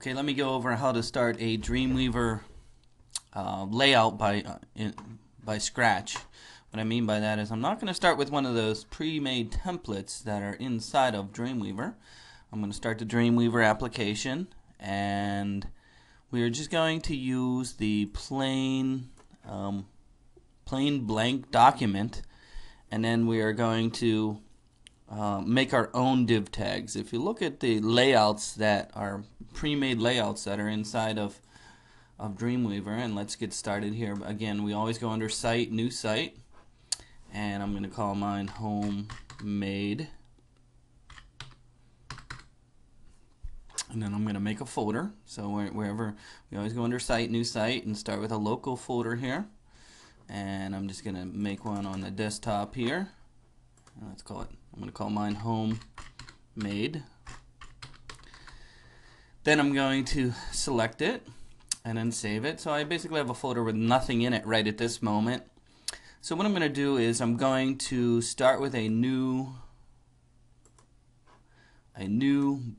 Okay, let me go over how to start a Dreamweaver layout by scratch. What I mean by that is I'm not going to start with one of those pre-made templates that are inside of Dreamweaver. I'm going to start the Dreamweaver application, and we are just going to use the plain blank document, and then we are going to make our own div tags. If you look at the layouts that are pre-made layouts that are inside of Dreamweaver, and let's get started here. Again, we always go under Site, New Site, and I'm going to call mine Homemade, and then I'm going to make a folder. So wherever we always go under Site, New Site, and start with a local folder here, and I'm just going to make one on the desktop here. And let's call it, I'm going to call mine Homemade. Then I'm going to select it and then save it. So I basically have a folder with nothing in it right at this moment. So what I'm going to do is I'm going to start with a new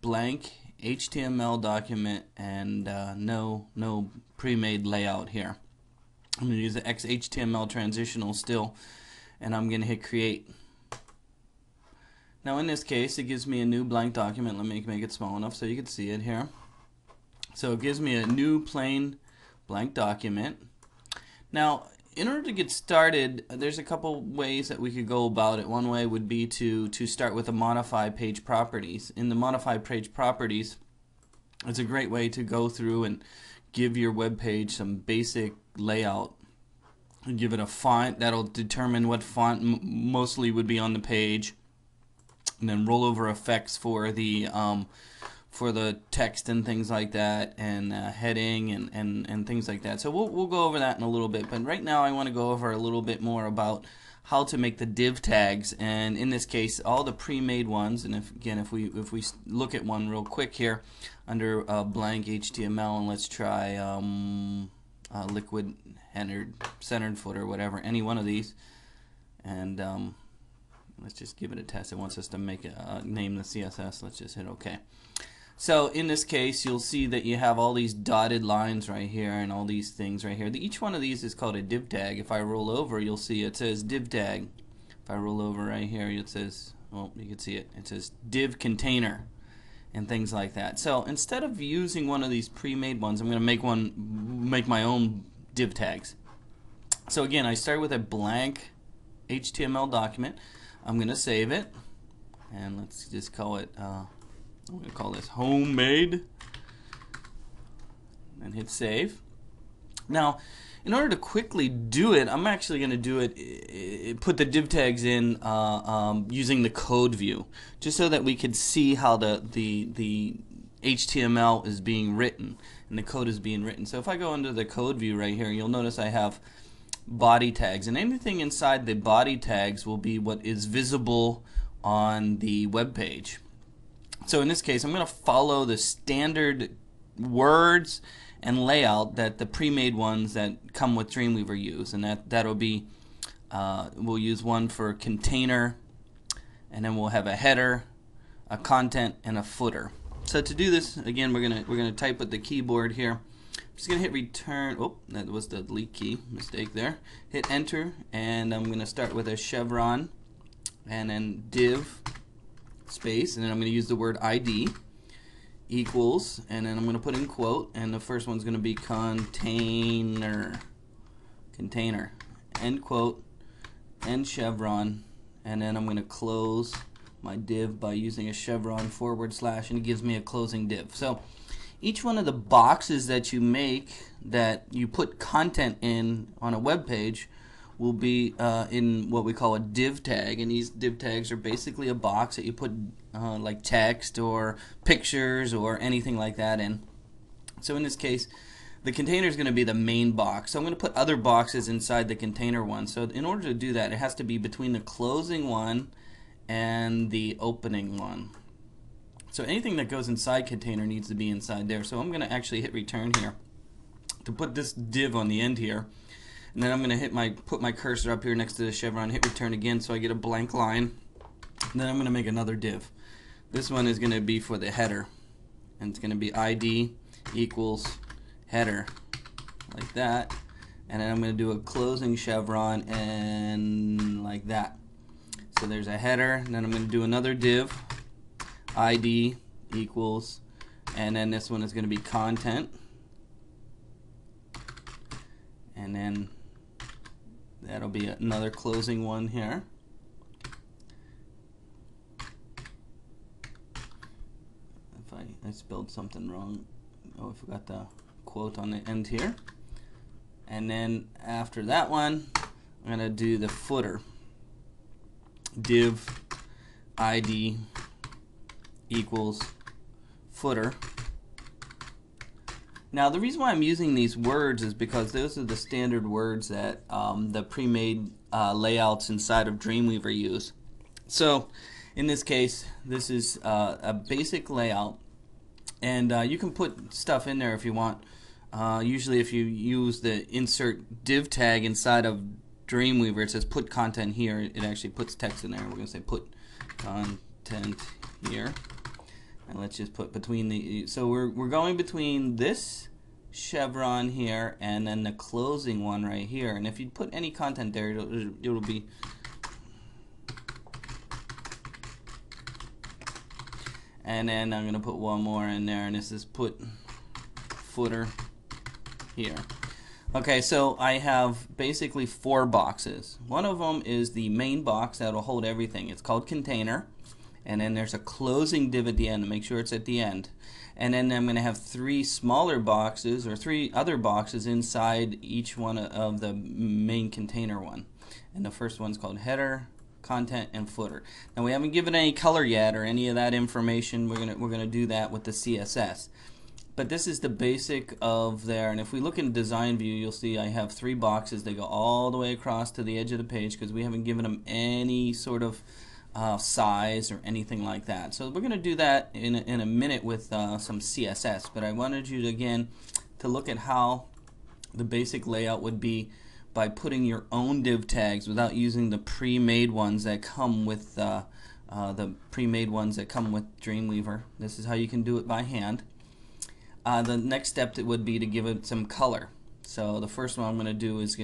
blank HTML document, and no pre-made layout here. I'm going to use the XHTML transitional still, and I'm going to hit create. Now in this case it gives me a new blank document. Let me make it small enough so you can see it here. So it gives me a new plain blank document. Now in order to get started, there's a couple ways that we could go about it. One way would be to start with the modify page properties. In the modify page properties, it's a great way to go through and give your web page some basic layout. And give it a font that'll determine what font mostly would be on the page, and then rollover effects for the text and things like that, and heading and things like that. So we'll go over that in a little bit, but right now I want to go over a little bit more about how to make the div tags, and in this case all the pre-made ones. And if we look at one real quick here under blank HTML, and let's try liquid centered footer, whatever, any one of these, and let's just give it a test. It wants us to make name the CSS. Let's just hit OK. So in this case, you'll see that you have all these dotted lines right here and all these things right here. Each one of these is called a div tag. If I roll over, you'll see it says div tag. If I roll over right here, it says, well, you can see it. It says div container and things like that. So instead of using one of these pre-made ones, I'm going to make my own div tags. So again, I start with a blank HTML document. I'm going to save it, and let's just call it, I'm going to call this Homemade, and hit save. Now, in order to quickly do it, I'm actually going to do it, put the div tags in using the code view, just so that we could see how the HTML is being written and the code is being written. So if I go under the code view right here, you'll notice I have body tags, and anything inside the body tags will be what is visible on the web page. So in this case, I'm going to follow the standard words and layout that the pre-made ones that come with Dreamweaver use, and that'll be we'll use one for container, and then we'll have a header, a content, and a footer. So to do this, again, we're gonna type with the keyboard here. I'm just going to hit return. Oh, that was the delete key. Mistake there. Hit enter, and I'm going to start with a chevron, and then div space, and then I'm going to use the word ID equals, and then I'm going to put in quote, and the first one's going to be container, end quote, end chevron, and then I'm going to close my div by using a chevron / and it gives me a closing div. So each one of the boxes that you make, that you put content in on a web page, will be in what we call a div tag, and these div tags are basically a box that you put like text or pictures or anything like that in. So in this case, the container is going to be the main box. So I'm going to put other boxes inside the container one. So in order to do that, it has to be between the closing one and the opening one. So anything that goes inside container needs to be inside there. So I'm going to actually hit return here to put this div on the end here, and then I'm going to put my cursor up here next to the chevron, hit return again, so I get a blank line. And then I'm going to make another div. This one is going to be for the header, and it's going to be ID equals header, like that. And then I'm going to do a closing chevron and like that. So there's a header, and then I'm going to do another div, ID equals, and then this one is going to be content. And then that'll be another closing one here. If I spelled something wrong. Oh, I forgot the quote on the end here. And then after that one, I'm going to do the footer. Div ID equals footer. Now the reason why I'm using these words is because those are the standard words that the pre-made layouts inside of Dreamweaver use. So in this case, this is a basic layout, and you can put stuff in there if you want. Usually if you use the insert div tag inside of Dreamweaver, it says put content here. It actually puts text in there. We're going to say put content here. And let's just put between the, so we're going between this chevron here and then the closing one right here. And if you put any content there, it'll be, and then I'm going to put one more in there, and this is put footer here. Okay, so I have basically 4 boxes. One of them is the main box that will hold everything. It's called container. And then there's a closing div at the end to make sure it's at the end. And then I'm going to have 3 smaller boxes, or 3 other boxes inside each one of the main container one. And the first one's called header, content, and footer. Now we haven't given any color yet or any of that information. We're gonna do that with the CSS. But this is the basic of there. And if we look in design view, you'll see I have 3 boxes. They go all the way across to the edge of the page because we haven't given them any sort of size or anything like that. So we're going to do that in a minute with some CSS. But I wanted you to, again, to look at how the basic layout would be by putting your own div tags without using the pre-made ones that come with Dreamweaver. This is how you can do it by hand. The next step would be to give it some color. So the first one I'm going to do is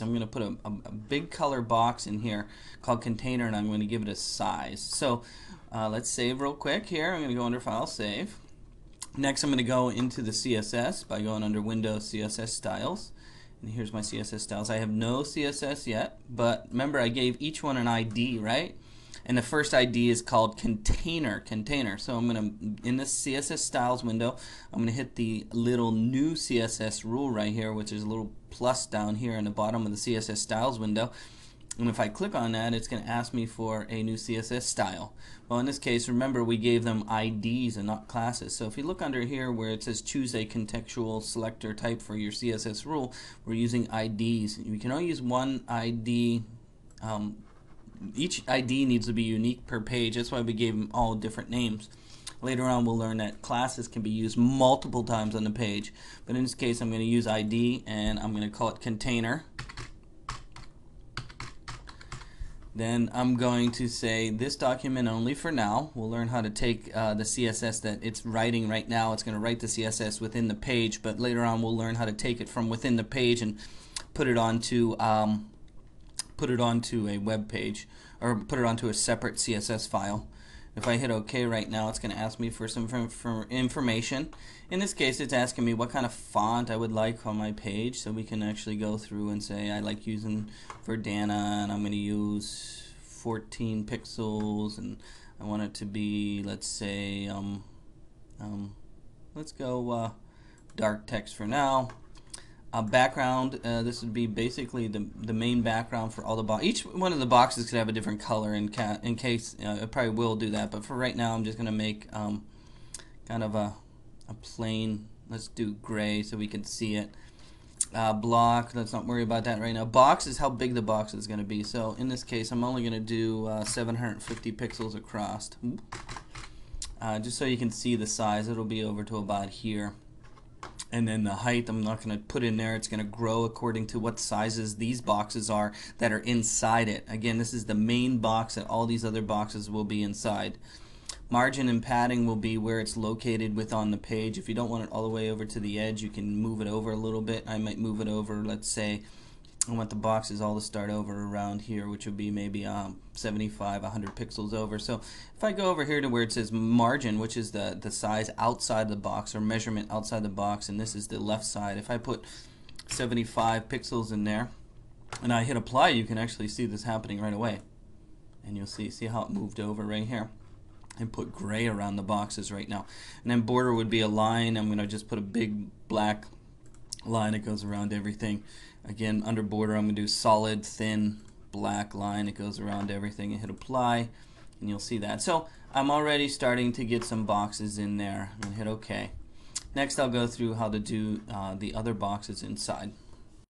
I'm going to put a big color box in here called container, and I'm going to give it a size. So let's save real quick here. I'm going to go under File, Save. Next I'm going to go into the CSS by going under Windows, CSS Styles. And here's my CSS styles. I have no CSS yet, but remember I gave each one an ID, right? And the first ID is called container. So I'm going to, in this CSS styles window, I'm going to hit the little new CSS rule right here, which is a little plus down here in the bottom of the CSS styles window. And if I click on that, it's going to ask me for a new CSS style. Well, in this case, remember we gave them IDs and not classes. So if you look under here where it says choose a contextual selector type for your CSS rule, we're using IDs. You can only use one ID. Each ID needs to be unique per page. That's why we gave them all different names. Later on we'll learn that classes can be used multiple times on the page. But in this case I'm going to use ID, and I'm going to call it container. Then I'm going to say this document only for now. We'll learn how to take the CSS that it's writing right now. It's going to write the CSS within the page, but later on we'll learn how to take it from within the page and put it onto a web page, or put it onto a separate CSS file. If I hit OK right now, it's going to ask me for some information. In this case, it's asking me what kind of font I would like on my page, so we can actually go through and say I like using Verdana, and I'm going to use 14 pixels, and I want it to be, let's say, let's go dark text for now. Background, this would be basically the main background for all the boxes. Each one of the boxes could have a different color in case, it probably will do that, but for right now I'm just going to make kind of a plain, let's do gray so we can see it. Block, let's not worry about that right now. Box is how big the box is going to be, so in this case I'm only going to do 750 pixels across. Just so you can see the size, it'll be over to about here. And then the height I'm not going to put in there. It's going to grow according to what sizes these boxes are that are inside it. Again, this is the main box that all these other boxes will be inside. Margin and padding will be where it's located with on the page. If you don't want it all the way over to the edge, you can move it over a little bit. I might move it over, let's say I want the boxes all to start over around here, which would be maybe 75, 100 pixels over. So if I go over here to where it says margin, which is the size outside the box or measurement outside the box, and this is the left side, if I put 75 pixels in there and I hit apply, you can actually see this happening right away. And you'll see how it moved over right here. And put gray around the boxes right now. And then border would be a line. I'm going to just put a big black line that goes around everything. Again, under border I'm going to do solid, thin, black line that goes around everything, and hit apply, and you'll see that. So I'm already starting to get some boxes in there, and hit OK. Next I'll go through how to do the other boxes inside.